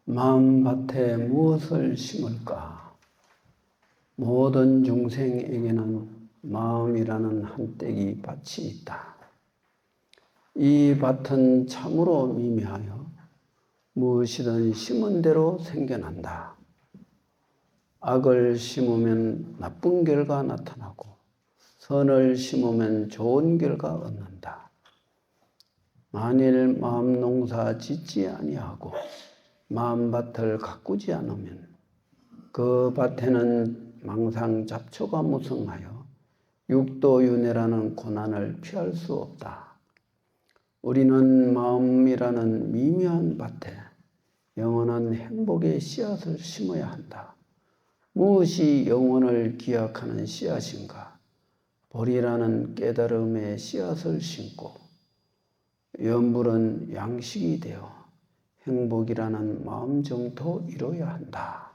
마음밭에 무엇을 심을까? 모든 중생에게는 마음이라는 한 떼기 밭이 있다. 이 밭은 참으로 미미하여 무엇이든 심은 대로 생겨난다. 악을 심으면 나쁜 결과 나타나고 선을 심으면 좋은 결과 얻는다. 만일 마음 농사 짓지 아니하고 마음밭을 가꾸지 않으면 그 밭에는 망상 잡초가 무성하여 육도윤회라는 고난을 피할 수 없다. 우리는 마음이라는 미묘한 밭에 영원한 행복의 씨앗을 심어야 한다. 무엇이 영혼을 기약하는 씨앗인가? 보리라는 깨달음의 씨앗을 심고 연불은 양식이 되어 행복이라는 마음정도 이뤄야 한다.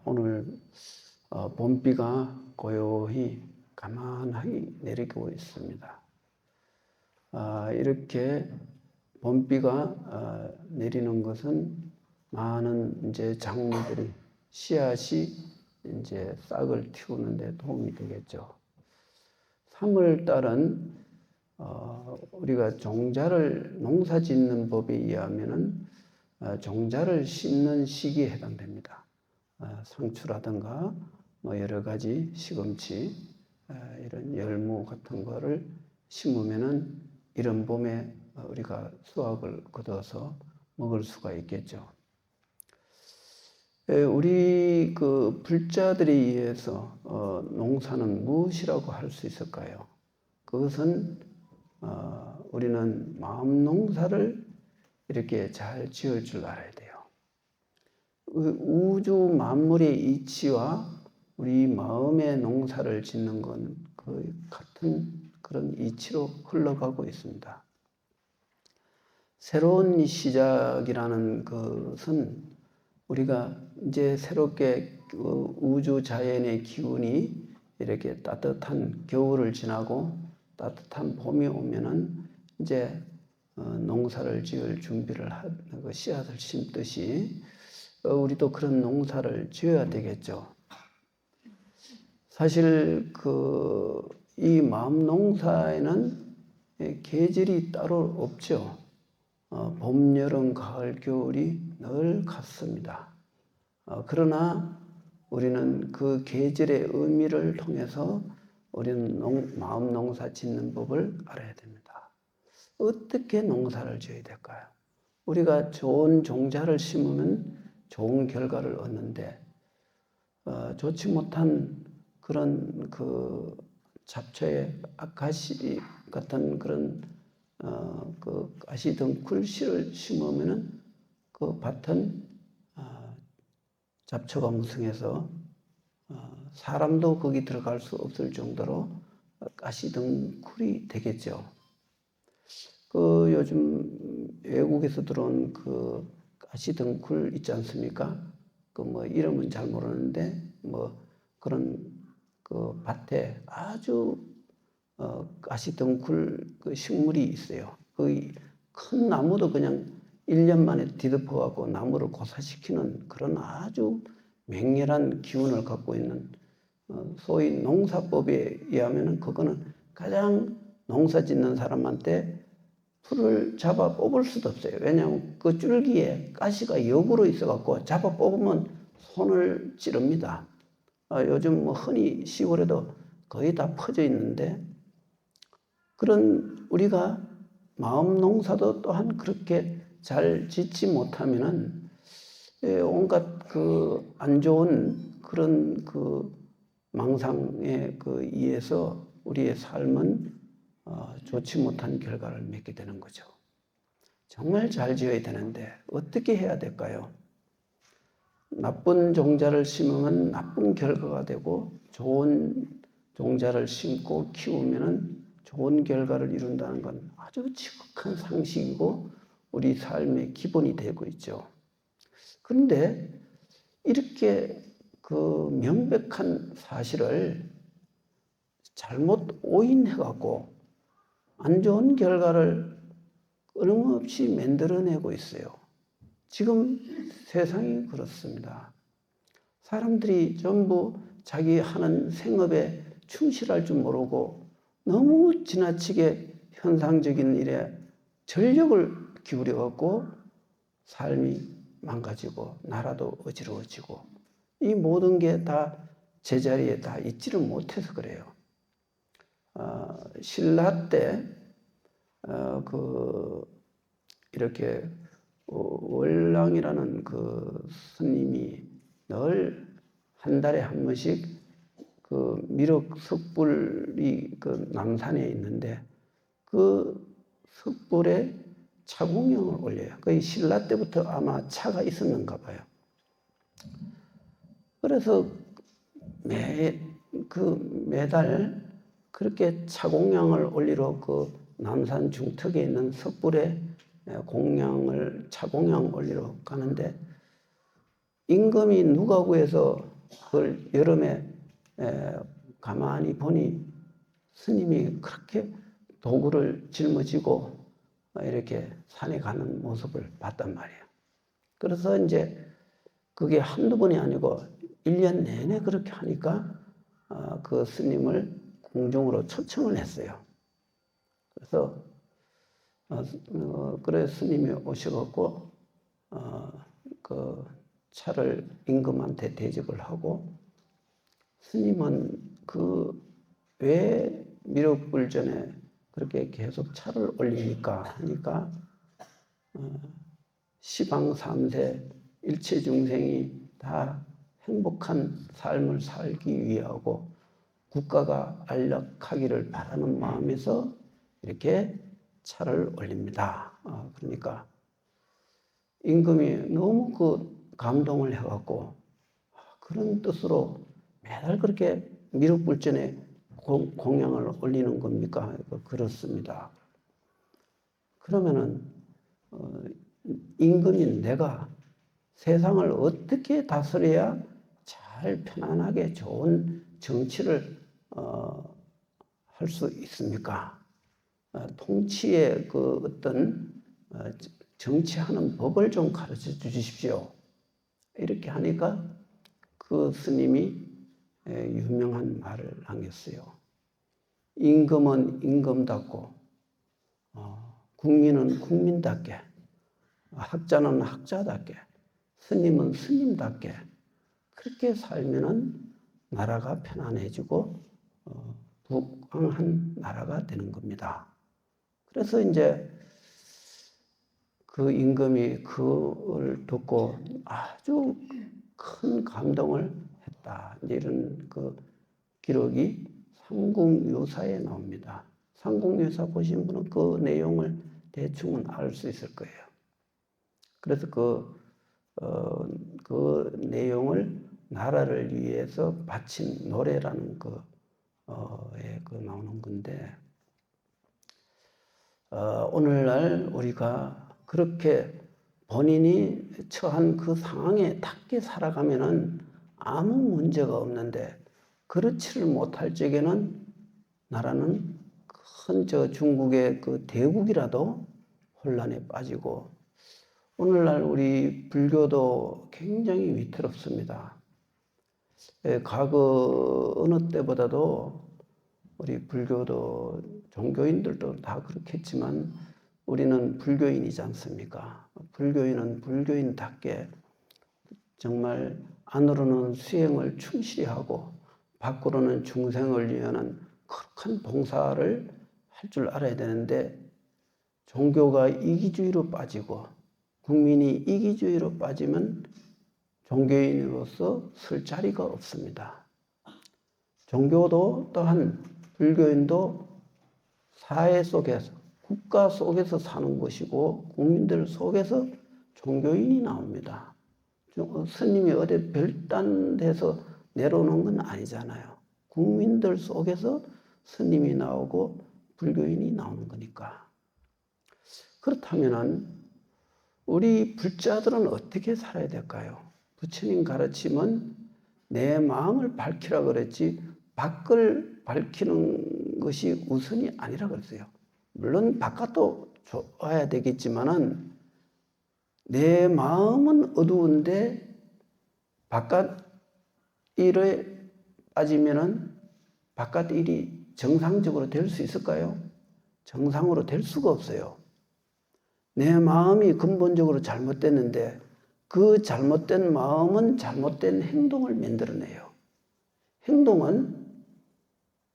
오늘 봄비가 고요히 가만하게 내리고 있습니다. 이렇게 봄비가 내리는 것은 많은 이제 작물들이 씨앗이 이제 싹을 틔우는데 도움이 되겠죠. 3월 달은 우리가 종자를 농사 짓는 법에 의하면은 종자를 심는 시기에 해당됩니다. 상추라든가 뭐 여러 가지 시금치 이런 열무 같은 거를 심으면은 이런 봄에 우리가 수확을 거둬서 먹을 수가 있겠죠. 우리 그 불자들에 의해서 농사는 무엇이라고 할 수 있을까요? 그것은 우리는 마음 농사를 이렇게 잘 지을 줄 알아야 돼요. 우주 만물의 이치와 우리 마음의 농사를 짓는 건 거의 같은 그런 이치로 흘러가고 있습니다. 새로운 시작이라는 것은 우리가 이제 새롭게 우주 자연의 기운이 이렇게 따뜻한 겨울을 지나고 따뜻한 봄이 오면은 이제 농사를 지을 준비를 하는 그 씨앗을 심듯이 우리도 그런 농사를 지어야 되겠죠. 사실 이 마음 농사에는 계절이 따로 없죠. 봄, 여름, 가을, 겨울이 늘 같습니다. 그러나 우리는 그 계절의 의미를 통해서 우리는 마음 농사 짓는 법을 알아야 됩니다. 어떻게 농사를 지어야 될까요? 우리가 좋은 종자를 심으면 좋은 결과를 얻는데 좋지 못한 그런 그 잡초의 아카시 같은 그런 그 가시덩굴 씨를 심으면은 그 밭은 잡초가 무성해서 사람도 거기 들어갈 수 없을 정도로 가시덩굴이 되겠죠. 요즘 외국에서 들어온 그 가시덩굴 있지 않습니까? 이름은 잘 모르는데 그런 그 밭에 아주 가시덩굴 그 식물이 있어요. 큰 나무도 그냥 1년 만에 뒤덮어갖고 나무를 고사시키는 그런 아주 맹렬한 기운을 갖고 있는 소위 농사법에 의하면은 그거는 가장 농사 짓는 사람한테 풀을 잡아 뽑을 수도 없어요. 왜냐하면 그 줄기에 가시가 역으로 있어갖고 잡아 뽑으면 손을 찌릅니다. 요즘 흔히 시골에도 거의 다 퍼져 있는데 그런 우리가 마음 농사도 또한 그렇게 잘 짓지 못하면은 온갖 안 좋은 그런 망상에 의해서 우리의 삶은 좋지 못한 결과를 맺게 되는 거죠. 정말 잘 지어야 되는데 어떻게 해야 될까요? 나쁜 종자를 심으면 나쁜 결과가 되고 좋은 종자를 심고 키우면은 좋은 결과를 이룬다는 건 아주 지극한 상식이고 우리 삶의 기본이 되고 있죠. 그런데 이렇게 명백한 사실을 잘못 오인해갖고 안 좋은 결과를 끊임없이 만들어내고 있어요. 지금 세상이 그렇습니다. 사람들이 전부 자기 하는 생업에 충실할 줄 모르고 너무 지나치게 현상적인 일에 전력을 기울여갖고 삶이 망가지고 나라도 어지러워지고 이 모든 게 다 제자리에 다 있지를 못해서 그래요. 신라 때 이렇게 월랑이라는 그 스님이 늘 한 달에 한 번씩 그 미륵 석불이 그 남산에 있는데 그 석불에 차공명을 올려요. 거의 신라 때부터 아마 차가 있었는가 봐요. 그래서 매달 그렇게 차공양을 올리러 그 남산 중턱에 있는 석불에 차공양 올리러 가는데 임금이 누가 구해서 그걸 여름에 가만히 보니 스님이 그렇게 도구를 짊어지고 이렇게 산에 가는 모습을 봤단 말이에요. 그래서 이제 그게 한두 번이 아니고 1년 내내 그렇게 하니까 그 스님을 궁중으로 초청을 했어요. 그래서 그래 스님이 오셔갖고 그 차를 임금한테 대접을 하고 스님은 왜 미륵불전에 그렇게 계속 차를 올리니까 하니까 시방 3세 일체 중생이 다 행복한 삶을 살기 위하고 국가가 안락하기를 바라는 마음에서 이렇게 차를 올립니다. 그러니까 임금이 너무 감동을 해갖고 그런 뜻으로 매달 그렇게 미륵불전에 공양을 올리는 겁니까? 그렇습니다. 그러면은 임금인 내가 세상을 어떻게 다스려야 잘 편안하게 좋은 정치를 할 수 있습니까? 통치의 어떤 정치하는 법을 좀 가르쳐 주십시오. 이렇게 하니까 그 스님이 유명한 말을 남겼어요. 임금은 임금답고 국민은 국민답게 학자는 학자답게 스님은 스님답게 그렇게 살면은 나라가 편안해지고 부강한 나라가 되는 겁니다. 그래서 이제 그 임금이 그걸 듣고 아주 큰 감동을 했다. 이런 기록이 삼국유사에 나옵니다. 삼국유사 보신 분은 그 내용을 대충은 알 수 있을 거예요. 그래서 그 내용을 나라를 위해서 바친 노래라는 나오는 건데, 오늘날 우리가 그렇게 본인이 처한 그 상황에 닿게 살아가면은 아무 문제가 없는데, 그렇지를 못할 적에는 나라는 큰 중국의 대국이라도 혼란에 빠지고, 오늘날 우리 불교도 굉장히 위태롭습니다. 과거 어느 때보다도 우리 불교도 종교인들도 다 그렇겠지만 우리는 불교인이지 않습니까? 불교인은 불교인답게 정말 안으로는 수행을 충실히 하고 밖으로는 중생을 위한 거룩한 봉사를 할 줄 알아야 되는데, 종교가 이기주의로 빠지고 국민이 이기주의로 빠지면 종교인으로서 설 자리가 없습니다. 종교도 또한 불교인도 사회 속에서 국가 속에서 사는 것이고 국민들 속에서 종교인이 나옵니다. 스님이 어디 별딴 데서 내려오는 건 아니잖아요. 국민들 속에서 스님이 나오고 불교인이 나오는 거니까. 그렇다면은 우리 불자들은 어떻게 살아야 될까요? 부처님 가르침은 내 마음을 밝히라 그랬지 밖을 밝히는 것이 우선이 아니라 그랬어요. 물론 바깥도 좋아야 되겠지만은 내 마음은 어두운데 바깥 일에 빠지면은 바깥 일이 정상적으로 될 수 있을까요? 정상으로 될 수가 없어요. 내 마음이 근본적으로 잘못됐는데 그 잘못된 마음은 잘못된 행동을 만들어내요. 행동은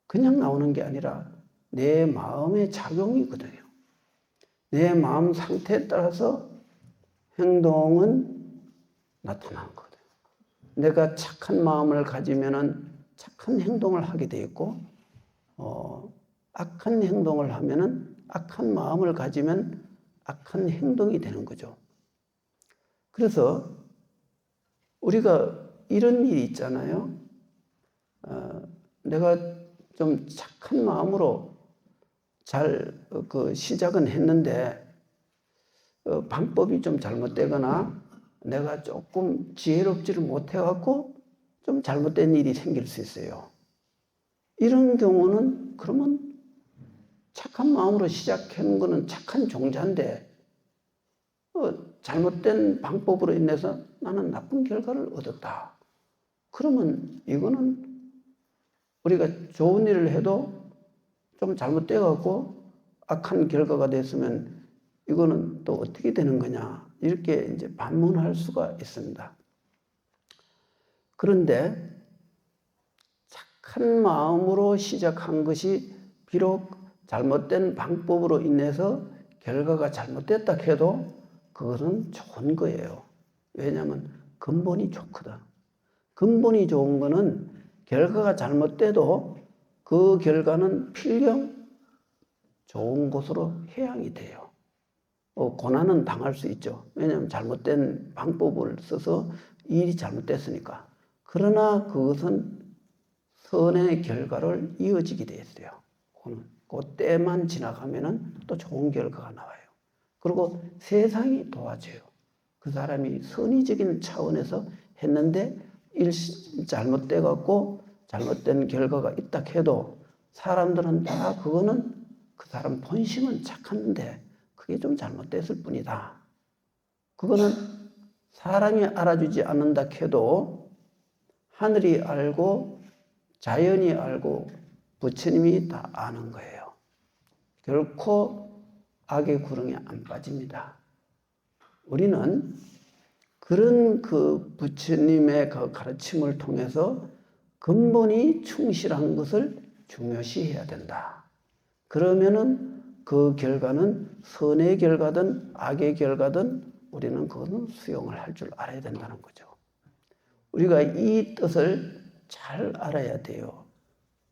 그냥 나오는 게 아니라 내 마음의 작용이거든요. 내 마음 상태에 따라서 행동은 나타나는 거거든요. 내가 착한 마음을 가지면은 착한 행동을 하게 돼 있고, 악한 행동을 하면은 악한 마음을 가지면 악한 행동이 되는 거죠. 그래서 우리가 이런 일이 있잖아요. 내가 좀 착한 마음으로 잘 시작은 했는데 방법이 좀 잘못되거나 내가 조금 지혜롭지를 못해갖고 좀 잘못된 일이 생길 수 있어요. 이런 경우는 그러면 착한 마음으로 시작하는 거는 착한 종자인데 잘못된 방법으로 인해서 나는 나쁜 결과를 얻었다. 그러면 이거는 우리가 좋은 일을 해도 좀 잘못돼갖고 악한 결과가 됐으면 이거는 또 어떻게 되는 거냐. 이렇게 이제 반문할 수가 있습니다. 그런데 착한 마음으로 시작한 것이 비록 잘못된 방법으로 인해서 결과가 잘못됐다 해도 그것은 좋은 거예요. 왜냐하면 근본이 좋거든. 근본이 좋은 거는 결과가 잘못돼도 그 결과는 필경 좋은 곳으로 해양이 돼요. 고난은 당할 수 있죠. 왜냐하면 잘못된 방법을 써서 일이 잘못됐으니까. 그러나 그것은 선의 결과를 이어지게 돼 있어요. 그때만 지나가면은 또 좋은 결과가 나와요. 그리고 세상이 도와줘요. 그 사람이 선의적인 차원에서 했는데 잘못돼 갖고 잘못된 결과가 있다 해도 사람들은 다 그거는 그 사람 본심은 착한데 그게 좀 잘못됐을 뿐이다. 그거는 사람이 알아주지 않는다 해도 하늘이 알고 자연이 알고 부처님이 다 아는 거예요. 결코 악의 구렁에 안 빠집니다. 우리는 그런 그 부처님의 그 가르침을 통해서 근본이 충실한 것을 중요시해야 된다. 그러면은 그 결과는 선의 결과든 악의 결과든 우리는 그것은 수용을 할 줄 알아야 된다는 거죠. 우리가 이 뜻을 잘 알아야 돼요.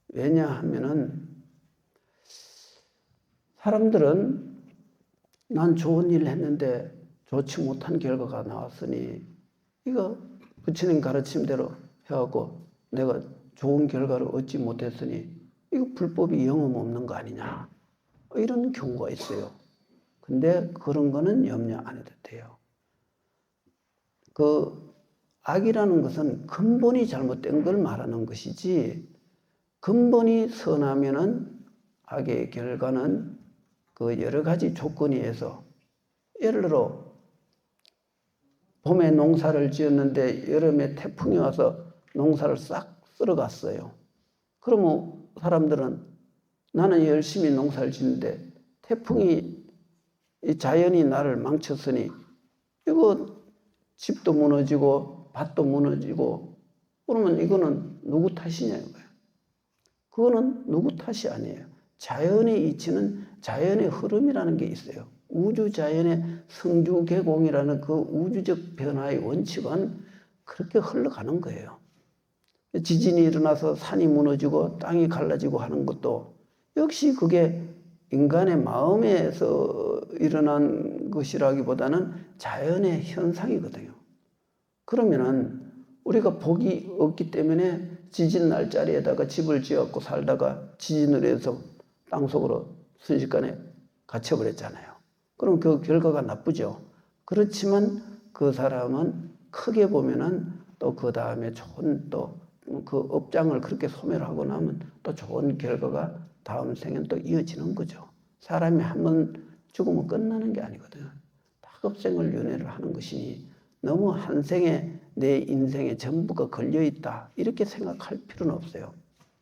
왜냐하면은 사람들은 난 좋은 일을 했는데 좋지 못한 결과가 나왔으니 이거 부처님 가르침대로 해갖고 내가 좋은 결과를 얻지 못했으니 이거 불법이 영험 없는 거 아니냐. 이런 경우가 있어요. 근데 그런 거는 염려 안 해도 돼요. 그 악이라는 것은 근본이 잘못된 걸 말하는 것이지 근본이 선하면은 악의 결과는 그 여러 가지 조건에 의해서 예를 들어 봄에 농사를 지었는데 여름에 태풍이 와서 농사를 싹 쓸어갔어요. 그러면 사람들은 나는 열심히 농사를 짓는데 태풍이 자연이 나를 망쳤으니 이거 집도 무너지고 밭도 무너지고 그러면 이거는 누구 탓이냐 이거예요. 그거는 누구 탓이 아니에요. 자연의 이치는 자연의 흐름이라는 게 있어요. 우주 자연의 성주개공이라는 그 우주적 변화의 원칙은 그렇게 흘러가는 거예요. 지진이 일어나서 산이 무너지고 땅이 갈라지고 하는 것도 역시 그게 인간의 마음에서 일어난 것이라기보다는 자연의 현상이거든요. 그러면은 우리가 복이 없기 때문에 지진 날 자리에다가 집을 지었고 살다가 지진으로 해서 땅속으로 순식간에 갇혀버렸잖아요. 그럼 그 결과가 나쁘죠. 그렇지만 그 사람은 크게 보면은 또 그 다음에 좋은 또 그 업장을 그렇게 소멸하고 나면 또 좋은 결과가 다음 생엔 또 이어지는 거죠. 사람이 한 번 죽으면 끝나는 게 아니거든요. 다 학업생을 윤회를 하는 것이니 너무 한 생에 내 인생의 전부가 걸려있다 이렇게 생각할 필요는 없어요.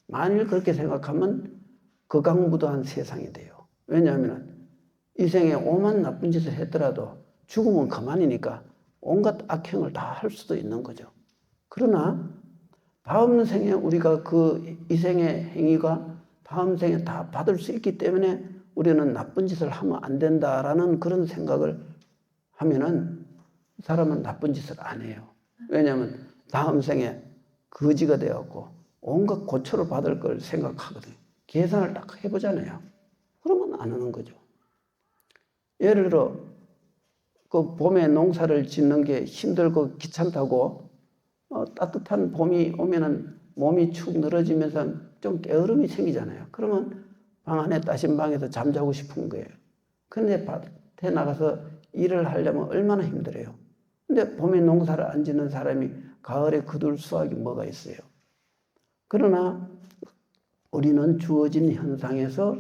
만일 그렇게 생각하면 극악무도한 세상이 돼요. 왜냐하면 이 생에 오만 나쁜 짓을 했더라도 죽으면 그만이니까 온갖 악행을 다 할 수도 있는 거죠. 그러나 다음 생에 우리가 그 이 생의 행위가 다음 생에 다 받을 수 있기 때문에 우리는 나쁜 짓을 하면 안 된다라는 그런 생각을 하면은 사람은 나쁜 짓을 안 해요. 왜냐하면 다음 생에 거지가 되었고 온갖 고초를 받을 걸 생각하거든요. 계산을 딱 해보잖아요. 그러면 안 하는 거죠. 예를 들어 그 봄에 농사를 짓는 게 힘들고 귀찮다고 따뜻한 봄이 오면은 몸이 축 늘어지면서 좀 게으름이 생기잖아요. 그러면 방 안에 따신 방에서 잠자고 싶은 거예요. 근데 밭에 나가서 일을 하려면 얼마나 힘들어요. 근데 봄에 농사를 안 짓는 사람이 가을에 거둘 수확이 뭐가 있어요. 그러나 우리는 주어진 현상에서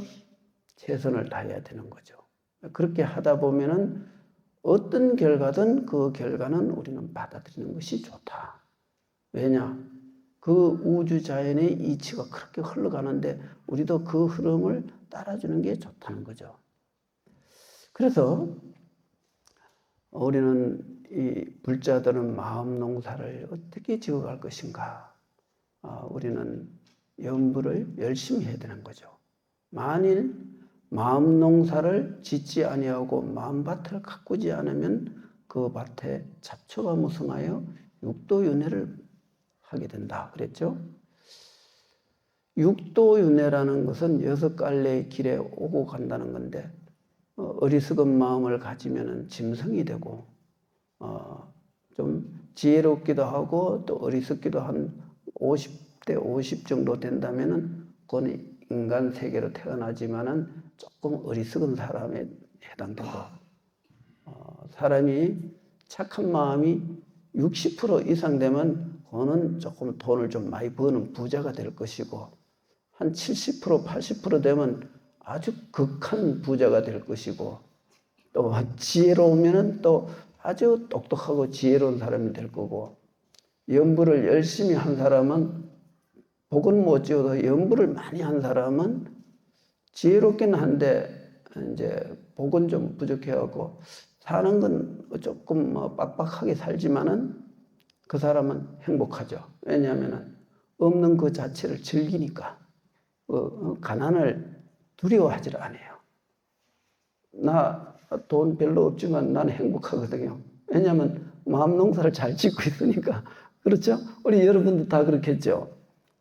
최선을 다해야 되는 거죠. 그렇게 하다 보면은 어떤 결과든 그 결과는 우리는 받아들이는 것이 좋다. 왜냐? 그 우주 자연의 이치가 그렇게 흘러가는데 우리도 그 흐름을 따라주는 게 좋다는 거죠. 그래서 우리는 이 불자들은 마음 농사를 어떻게 지어갈 것인가? 우리는 염불을 열심히 해야 되는 거죠. 만일 마음 농사를 짓지 아니하고 마음밭을 가꾸지 않으면 그 밭에 잡초가 무성하여 육도윤회를 하게 된다 그랬죠. 육도윤회라는 것은 6갈래의 길에 오고 간다는 건데 어리석은 마음을 가지면 짐승이 되고 좀 지혜롭기도 하고 또 어리석기도 한 50대 50 정도 된다면은 그건 인간 세계로 태어나지만은 조금 어리석은 사람에 해당되고 사람이 착한 마음이 60% 이상 되면 그거는 조금 돈을 좀 많이 버는 부자가 될 것이고 한 70% 80% 되면 아주 극한 부자가 될 것이고 또 지혜로우면은 또 아주 똑똑하고 지혜로운 사람이 될 거고 염불을 열심히 한 사람은 복은 못 지어도 염불을 많이 한 사람은 지혜롭긴 한데 이제 복은 좀 부족해갖고 사는 건 조금 빡빡하게 살지만은 그 사람은 행복하죠. 왜냐하면은 없는 그 자체를 즐기니까 가난을 두려워하지 않아요. 나 돈 별로 없지만 나는 행복하거든요. 왜냐하면 마음 농사를 잘 짓고 있으니까. 그렇죠? 우리 여러분도 다 그렇겠죠.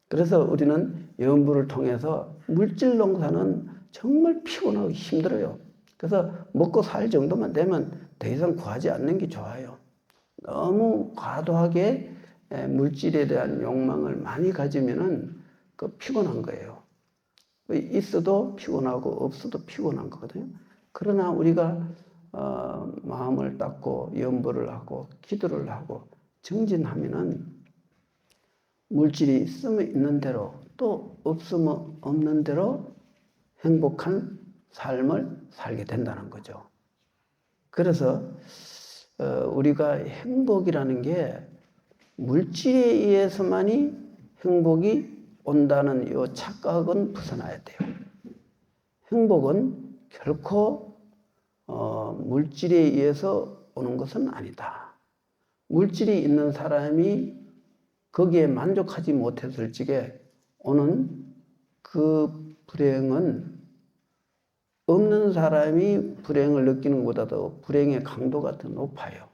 그래서 우리는 염불을 통해서 물질 농사는 정말 피곤하고 힘들어요. 그래서 먹고 살 정도만 되면 더 이상 구하지 않는 게 좋아요. 너무 과도하게 물질에 대한 욕망을 많이 가지면은 그 피곤한 거예요. 있어도 피곤하고 없어도 피곤한 거거든요. 그러나 우리가 마음을 닦고 염불을 하고 기도를 하고 정진하면은 물질이 있으면 있는 대로 또 없으면 없는 대로 행복한 삶을 살게 된다는 거죠. 그래서 우리가 행복이라는 게 물질에 의해서만이 행복이 온다는 이 착각은 벗어나야 돼요. 행복은 결코 물질에 의해서 오는 것은 아니다. 물질이 있는 사람이 거기에 만족하지 못했을 적에 오는 그 불행은 없는 사람이 불행을 느끼는 것보다도 불행의 강도가 더 높아요.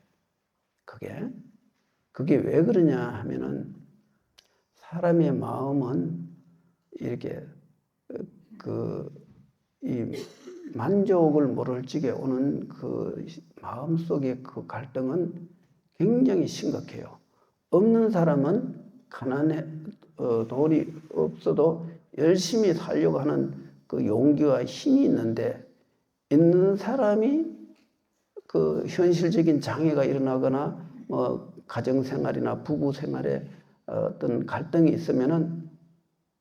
그게 왜 그러냐 하면은 사람의 마음은 이렇게 이 만족을 모를 적에 오는 그 마음 속의 그 갈등은 굉장히 심각해요. 없는 사람은 가난해, 돈이 없어도 열심히 살려고 하는 그 용기와 힘이 있는데 있는 사람이 그 현실적인 장애가 일어나거나 가정생활이나 부부생활에 어떤 갈등이 있으면은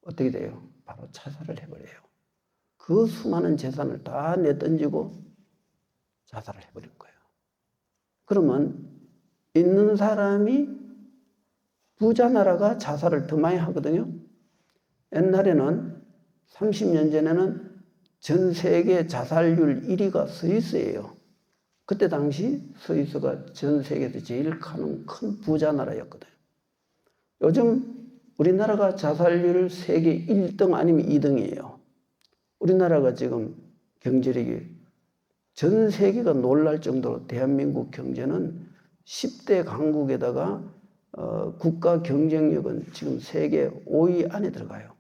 어떻게 돼요? 바로 자살을 해버려요. 그 수많은 재산을 다 내던지고 자살을 해버린 거예요. 그러면 있는 사람이 부자 나라가 자살을 더 많이 하거든요. 옛날에는 30년 전에는 전 세계 자살률 1위가 스위스예요. 그때 당시 스위스가 전 세계에서 제일 큰 부자 나라였거든요. 요즘 우리나라가 자살률 세계 1등 아니면 2등이에요. 우리나라가 지금 경제력이 전 세계가 놀랄 정도로 대한민국 경제는 10대 강국에다가 국가 경쟁력은 지금 세계 5위 안에 들어가요.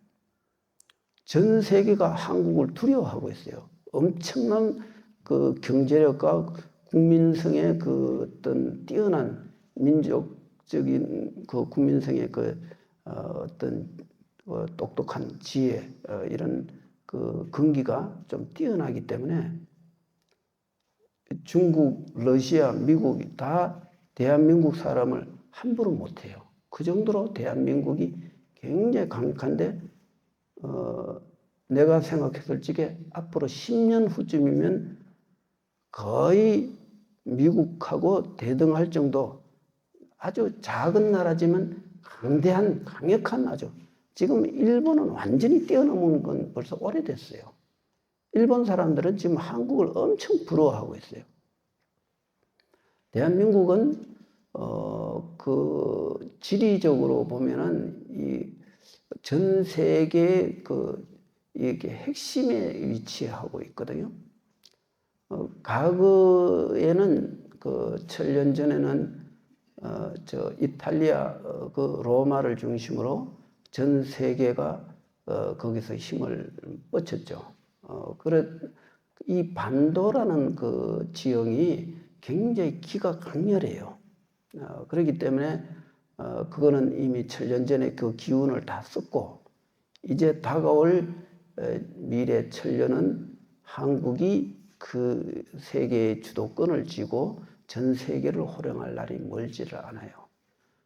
전 세계가 한국을 두려워하고 있어요. 엄청난 그 경제력과 국민성의 그 어떤 뛰어난 민족적인 그 국민성의 그 어떤 똑똑한 지혜 이런 그 근기가 좀 뛰어나기 때문에 중국, 러시아, 미국이 다 대한민국 사람을 함부로 못해요. 그 정도로 대한민국이 굉장히 강력한데 내가 생각했을 적에 앞으로 10년 후쯤이면 거의 미국하고 대등할 정도 아주 작은 나라지만 강대한 강력한 아주 지금 일본은 완전히 뛰어넘은 건 벌써 오래됐어요. 일본 사람들은 지금 한국을 엄청 부러워하고 있어요. 대한민국은 그 지리적으로 보면은 이 전 세계 이게 핵심에 위치하고 있거든요. 과거에는 그 천년 전에는 이탈리아 그 로마를 중심으로 전 세계가 거기서 힘을 뻗쳤죠. 그래 이 반도라는 그 지형이 굉장히 기가 강렬해요. 그렇기 때문에 그거는 이미 천년 전에 그 기운을 다 썼고 이제 다가올 미래 천년은 한국이 그 세계의 주도권을 쥐고 전 세계를 호령할 날이 멀지를 않아요.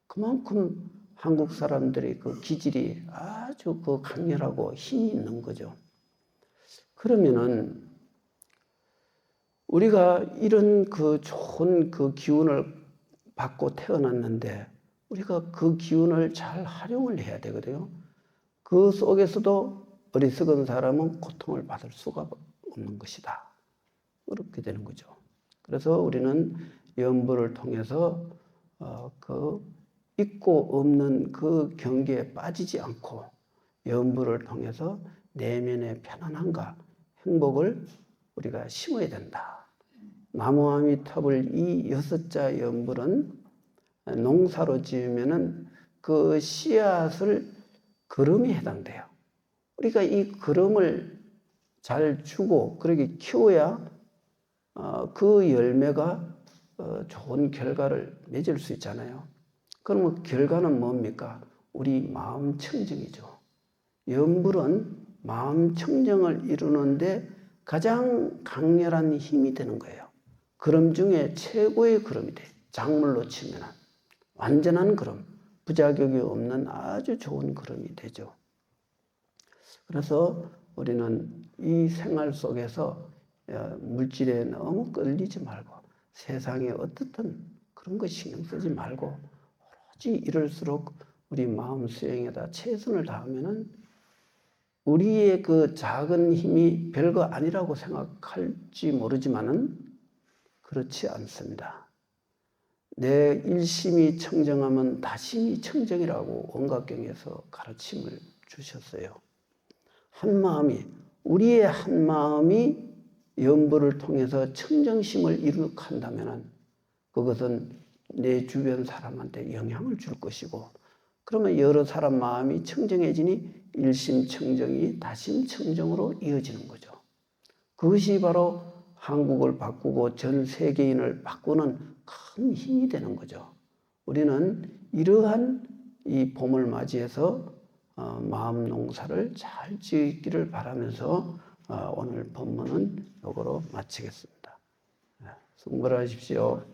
그만큼 한국 사람들의 그 기질이 아주 그 강렬하고 힘이 있는 거죠. 그러면은 우리가 이런 그 좋은 그 기운을 받고 태어났는데 우리가 그 기운을 잘 활용을 해야 되거든요. 그 속에서도 어리석은 사람은 고통을 받을 수가 없는 것이다. 그렇게 되는 거죠. 그래서 우리는 염불을 통해서 그 있고 없는 그 경계에 빠지지 않고 염불을 통해서 내면의 편안함과 행복을 우리가 심어야 된다. 나무아미탑을 이 6자 염불은 농사로 지으면은 그 씨앗을 거름이 해당돼요. 우리가 이 거름을 잘 주고 그렇게 키워야 그 열매가 좋은 결과를 맺을 수 있잖아요. 그러면 결과는 뭡니까? 우리 마음 청정이죠. 염불은 마음 청정을 이루는데 가장 강렬한 힘이 되는 거예요. 거름 중에 최고의 거름이 돼요. 작물로 치면 완전한 거름, 부작용이 없는 아주 좋은 거름이 되죠. 그래서 우리는 이 생활 속에서 물질에 너무 끌리지 말고 세상에 어떻든 그런 거 신경 쓰지 말고 오로지 이럴수록 우리 마음 수행에다 최선을 다하면은 우리의 그 작은 힘이 별거 아니라고 생각할지 모르지만은 그렇지 않습니다. 내 일심이 청정하면 다심이 청정이라고 원각경에서 가르침을 주셨어요. 한 마음이 우리의 한 마음이 염불을 통해서 청정심을 이룩한다면 그것은 내 주변 사람한테 영향을 줄 것이고 그러면 여러 사람 마음이 청정해지니 일심청정이 다심청정으로 이어지는 거죠. 그것이 바로 한국을 바꾸고 전 세계인을 바꾸는 큰 힘이 되는 거죠. 우리는 이러한 이 봄을 맞이해서 마음 농사를 잘 지기를 바라면서 오늘 본문은 이거로 마치겠습니다. 승부하십시오.